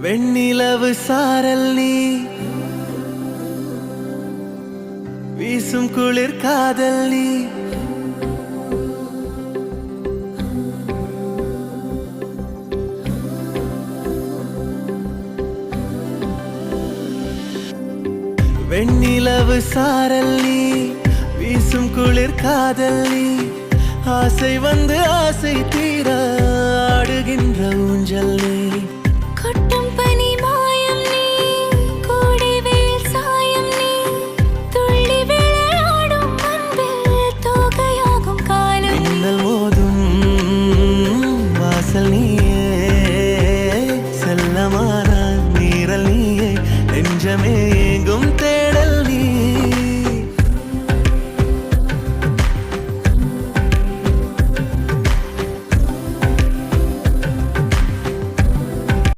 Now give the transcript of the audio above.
வெண்ணிலவு சாரல் நீ வீசும் குளிர் காதல் நீ வெண்ணிலவு சாரல் நீ வீசும் குளிர் காதல் நீ ஆசை வந்து ஆசை தீர ஆடுகின்ற ஊஞ்சல் நீ கொட்டும் பனி மாயம் நீ கோடை வெயில் சாயம் நீ துள்ளி விளையாடும் அன்பில் தோகையாகும் காலம் மின்னல் மோதும் வாசல் நீயே செல்லமான நீரல் நீயே நெஞ்சமே